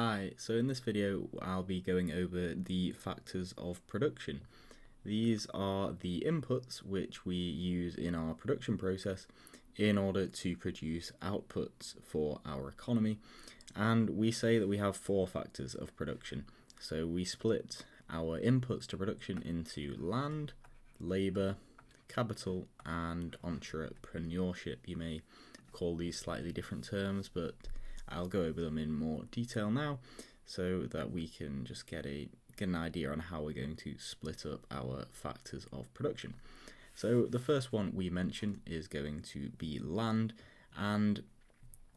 Hi, so in this video I'll be going over the factors of production. These are the inputs which we use in our production process in order to produce outputs for our economy, and we say that we have four factors of production. So we split our inputs to production into land, labour, capital and entrepreneurship. You may call these slightly different terms, but I'll go over them in more detail now so that we can just get an idea on how we're going to split up our factors of production. So the first one we mention is going to be land, and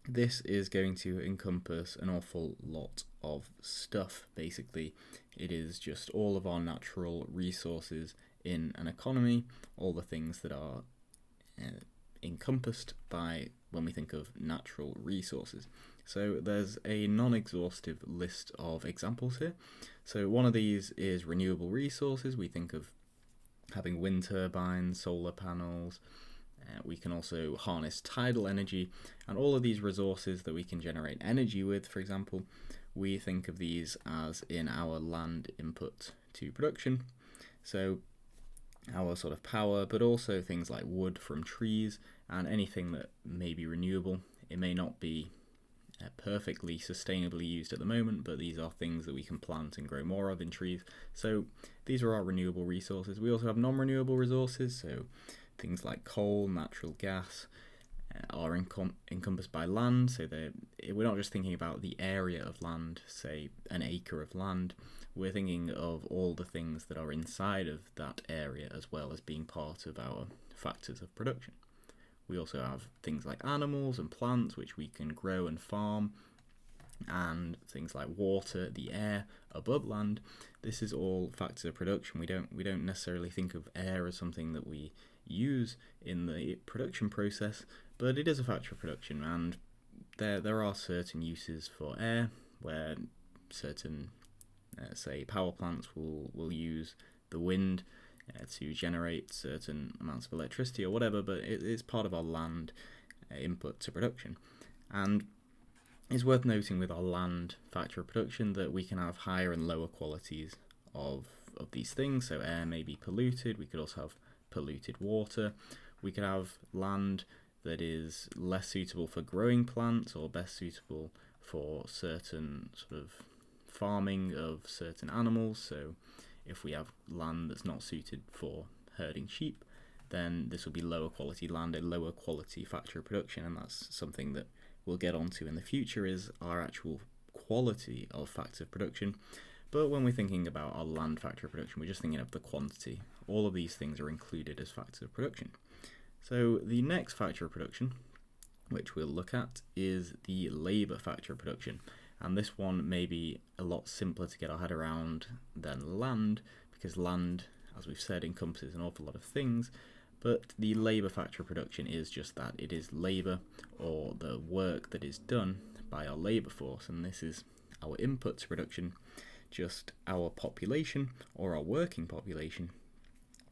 this is going to encompass an awful lot of stuff. Basically, it is just all of our natural resources in an economy, all the things that are encompassed by when we think of natural resources. So there's a non-exhaustive list of examples here. So one of these is renewable resources. We think of having wind turbines, solar panels. We can also harness tidal energy, and all of these resources that we can generate energy with, for example, we think of these as in our land input to production. So our sort of power, but also things like wood from trees and anything that may be renewable. It may not be perfectly sustainably used at the moment, but these are things that we can plant and grow more of in trees. So these are our renewable resources. We also have non-renewable resources, so things like coal, natural gas are encompassed by land. So we're not just thinking about the area of land, say an acre of land. We're thinking of all the things that are inside of that area as well as being part of our factors of production. We also have things like animals and plants which we can grow and farm, and things like water, the air above land. This is all factors of production. We don't necessarily think of air as something that we use in the production process, but it is a factor of production, and there are certain uses for air where certain say power plants will use the wind to generate certain amounts of electricity or whatever, but it's part of our land input to production. And it's worth noting with our land factor of production that we can have higher and lower qualities of these things. So air may be polluted. We could also have polluted water. We could have land that is less suitable for growing plants or best suitable for certain sort of farming of certain animals. So if we have land that's not suited for herding sheep, then this will be lower quality land, a lower quality factor of production, and that's something that we'll get onto in the future, is our actual quality of factor of production. But when we're thinking about our land factor of production, we're just thinking of the quantity. All of these things are included as factors of production. So the next factor of production, which we'll look at, is the labour factor of production. And this one may be a lot simpler to get our head around than land, because land, as we've said, encompasses an awful lot of things. But the labour factor of production is just that. It is labour, or the work that is done by our labour force. And this is our input to production, just our population, or our working population,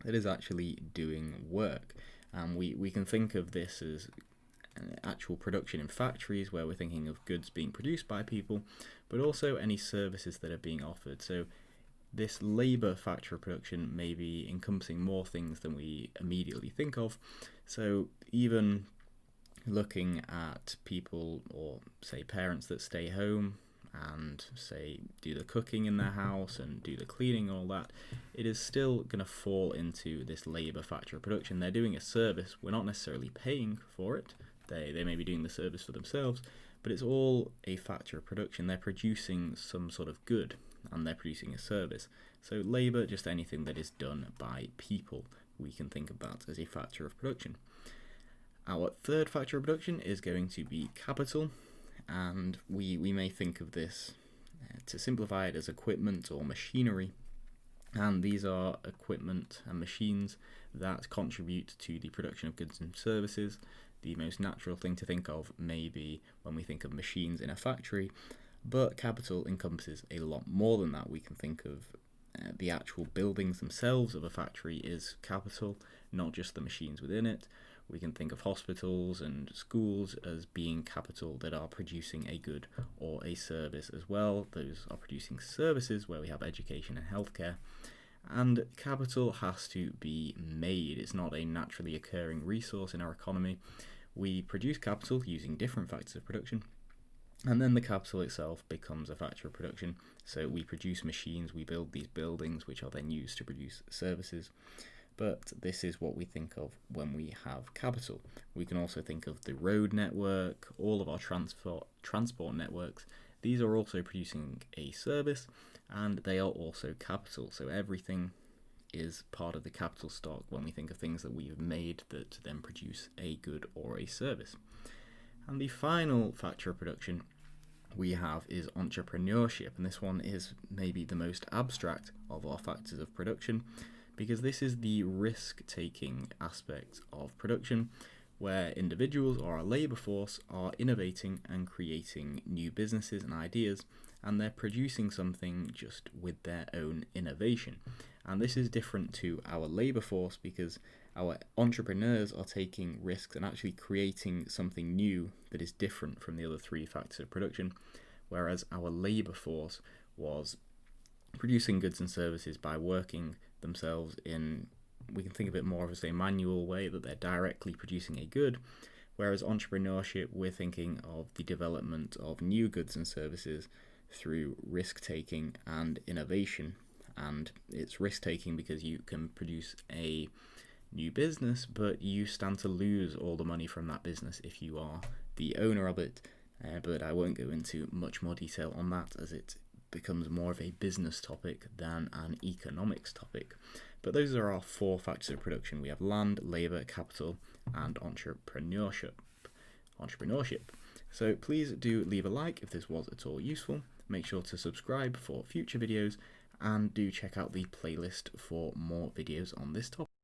that is actually doing work. And we can think of this as actual production in factories, where we're thinking of goods being produced by people, but also any services that are being offered. So this labour factor of production may be encompassing more things than we immediately think of. So even looking at people, or say parents that stay home and say do the cooking in their house and do the cleaning and all that, it is still going to fall into this labour factor of production. They're doing a service. We're not necessarily paying for it. They may be doing the service for themselves, but it's all a factor of production. They're producing some sort of good, and they're producing a service. So labour, just anything that is done by people, we can think of that as a factor of production. Our third factor of production is going to be capital, and we may think of this, to simplify it, as equipment or machinery. And these are equipment and machines that contribute to the production of goods and services. The most natural thing to think of may be when we think of machines in a factory, but capital encompasses a lot more than that. We can think of the actual buildings themselves of a factory is capital, not just the machines within it. We can think of hospitals and schools as being capital that are producing a good or a service as well. Those are producing services where we have education and healthcare. And capital has to be made. It's not a naturally occurring resource in our economy. We produce capital using different factors of production, and then the capital itself becomes a factor of production. So we produce machines, we build these buildings, which are then used to produce services. But this is what we think of when we have capital. We can also think of the road network, all of our transport networks. These are also producing a service, and they are also capital. So everything is part of the capital stock when we think of things that we have made that then produce a good or a service. And the final factor of production we have is entrepreneurship, and this one is maybe the most abstract of our factors of production, because this is the risk-taking aspect of production, where individuals or our labour force are innovating and creating new businesses and ideas, and they're producing something just with their own innovation. And this is different to our labour force because our entrepreneurs are taking risks and actually creating something new that is different from the other three factors of production, whereas our labour force was producing goods and services by working themselves in, we can think of it more of as a manual way, that they're directly producing a good, whereas entrepreneurship, we're thinking of the development of new goods and services through risk-taking and innovation. And it's risk-taking because you can produce a new business, but you stand to lose all the money from that business if you are the owner of it. But I won't go into much more detail on that, as it becomes more of a business topic than an economics topic. But those are our four factors of production. We have land, labour, capital, and entrepreneurship. So please do leave a like if this was at all useful. Make sure to subscribe for future videos, and do check out the playlist for more videos on this topic.